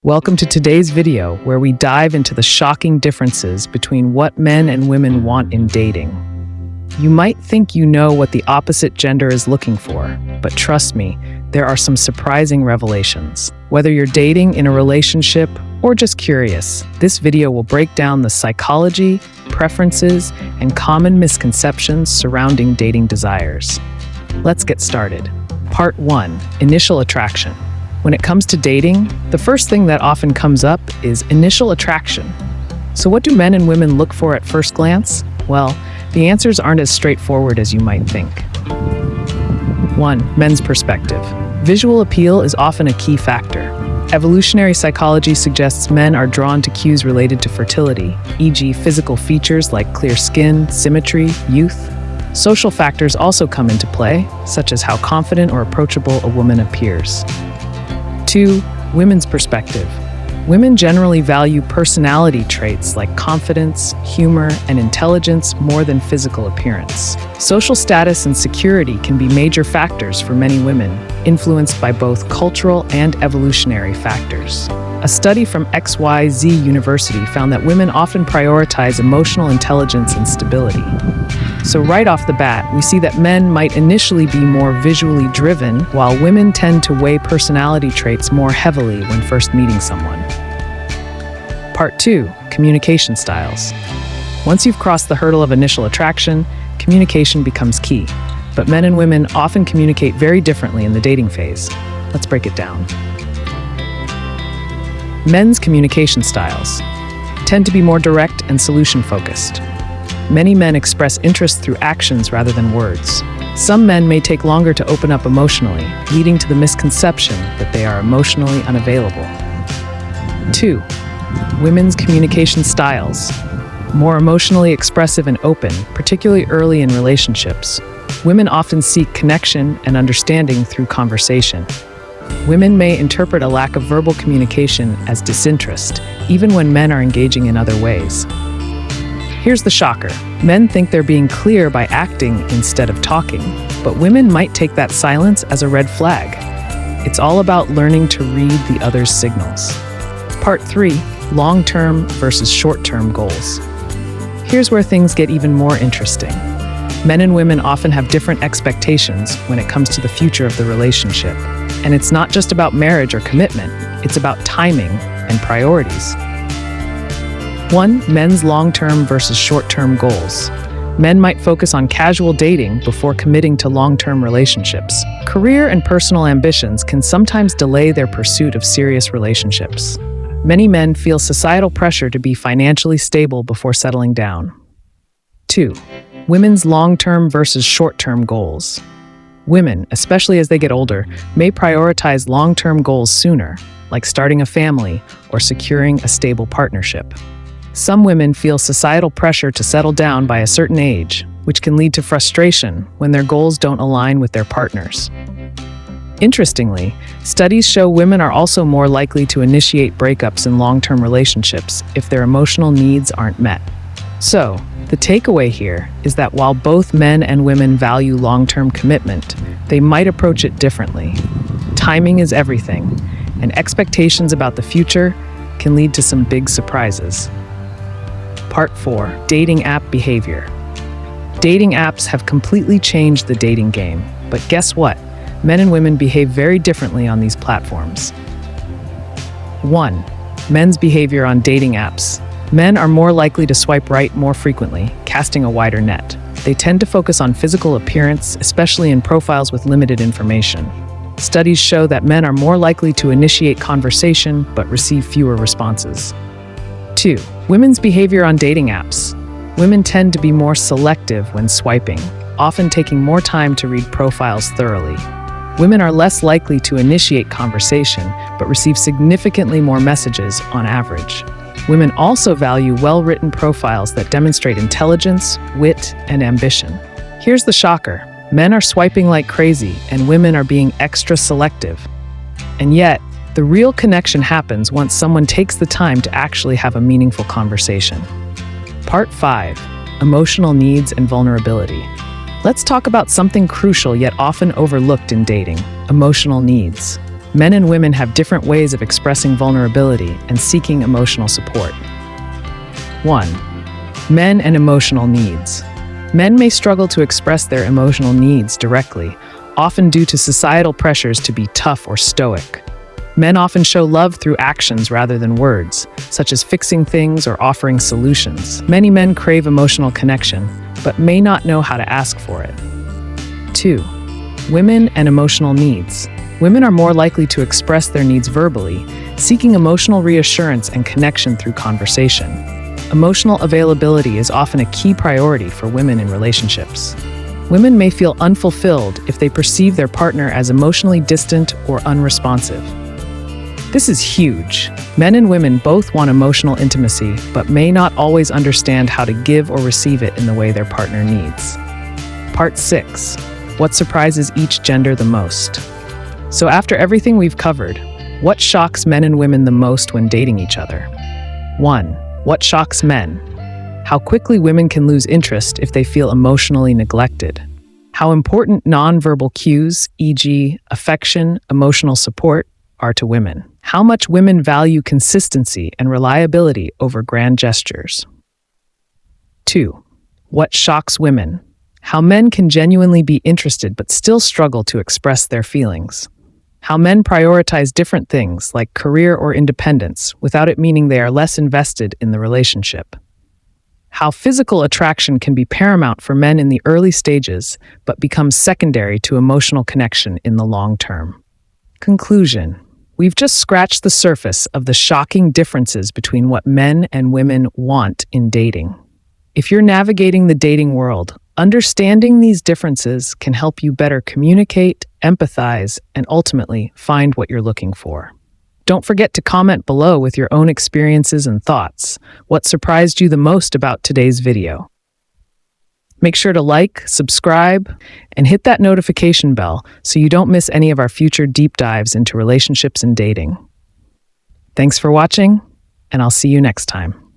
Welcome to today's video, where we dive into the shocking differences between what men and women want in dating. You might think you know what the opposite gender is looking for, but trust me, there are some surprising revelations. Whether you're dating, in a relationship, or just curious, this video will break down the psychology, preferences, and common misconceptions surrounding dating desires. Let's get started. Part 1. Initial attraction. When it comes to dating, the first thing that often comes up is initial attraction. So what do men and women look for at first glance? Well, the answers aren't as straightforward as you might think. 1. Men's perspective. Visual appeal is often a key factor. Evolutionary psychology suggests men are drawn to cues related to fertility, e.g. physical features like clear skin, symmetry, youth. Social factors also come into play, such as how confident or approachable a woman appears. 2. Women's perspective. Women generally value personality traits like confidence, humor, and intelligence more than physical appearance. Social status and security can be major factors for many women, influenced by both cultural and evolutionary factors. A study from XYZ University found that women often prioritize emotional intelligence and stability. So right off the bat, we see that men might initially be more visually driven, while women tend to weigh personality traits more heavily when first meeting someone. Part 2. Communication styles. Once you've crossed the hurdle of initial attraction, communication becomes key. But men and women often communicate very differently in the dating phase. Let's break it down. Men's communication styles tend to be more direct and solution-focused. Many men express interest through actions rather than words. Some men may take longer to open up emotionally, leading to the misconception that they are emotionally unavailable. 2. Women's communication styles. More emotionally expressive and open, particularly early in relationships. Women often seek connection and understanding through conversation. Women may interpret a lack of verbal communication as disinterest, even when men are engaging in other ways. Here's the shocker. Men think they're being clear by acting instead of talking, but women might take that silence as a red flag. It's all about learning to read the other's signals. Part 3. Long-term versus short-term goals. Here's where things get even more interesting. Men and women often have different expectations when it comes to the future of the relationship. And it's not just about marriage or commitment, it's about timing and priorities. 1. Men's long-term versus short-term goals. Men might focus on casual dating before committing to long-term relationships. Career and personal ambitions can sometimes delay their pursuit of serious relationships. Many men feel societal pressure to be financially stable before settling down. 2. Women's long-term versus short-term goals. Women, especially as they get older, may prioritize long-term goals sooner, like starting a family or securing a stable partnership. Some women feel societal pressure to settle down by a certain age, which can lead to frustration when their goals don't align with their partners. Interestingly, studies show women are also more likely to initiate breakups in long-term relationships if their emotional needs aren't met. So, the takeaway here is that while both men and women value long-term commitment, they might approach it differently. Timing is everything, and expectations about the future can lead to some big surprises. Part 4. Dating app behavior. Dating apps have completely changed the dating game, but guess what? Men and women behave very differently on these platforms. 1. Men's behavior on dating apps. Men are more likely to swipe right more frequently, casting a wider net. They tend to focus on physical appearance, especially in profiles with limited information. Studies show that men are more likely to initiate conversation but receive fewer responses. 2. Women's behavior on dating apps. Women tend to be more selective when swiping, often taking more time to read profiles thoroughly. Women are less likely to initiate conversation but receive significantly more messages on average. Women also value well-written profiles that demonstrate intelligence, wit, and ambition. Here's the shocker. Men are swiping like crazy, and women are being extra selective. And yet, the real connection happens once someone takes the time to actually have a meaningful conversation. Part 5. Emotional needs and vulnerability. Let's talk about something crucial yet often overlooked in dating: emotional needs. Men and women have different ways of expressing vulnerability and seeking emotional support. 1. Men and emotional needs. Men may struggle to express their emotional needs directly, often due to societal pressures to be tough or stoic. Men often show love through actions rather than words, such as fixing things or offering solutions. Many men crave emotional connection, but may not know how to ask for it. 2. Women and emotional needs. Women are more likely to express their needs verbally, seeking emotional reassurance and connection through conversation. Emotional availability is often a key priority for women in relationships. Women may feel unfulfilled if they perceive their partner as emotionally distant or unresponsive. This is huge. Men and women both want emotional intimacy, but may not always understand how to give or receive it in the way their partner needs. Part 6. What surprises each gender the most? So after everything we've covered, what shocks men and women the most when dating each other? 1. What shocks men? How quickly women can lose interest if they feel emotionally neglected. How important nonverbal cues, e.g., affection, emotional support, are to women. How much women value consistency and reliability over grand gestures. 2. What shocks women? How men can genuinely be interested but still struggle to express their feelings. How men prioritize different things like career or independence without it meaning they are less invested in the relationship. How physical attraction can be paramount for men in the early stages but becomes secondary to emotional connection in the long term. Conclusion. We've just scratched the surface of the shocking differences between what men and women want in dating. If you're navigating the dating world, understanding these differences can help you better communicate, empathize, and ultimately find what you're looking for. Don't forget to comment below with your own experiences and thoughts. What surprised you the most about today's video? Make sure to like, subscribe, and hit that notification bell so you don't miss any of our future deep dives into relationships and dating. Thanks for watching, and I'll see you next time.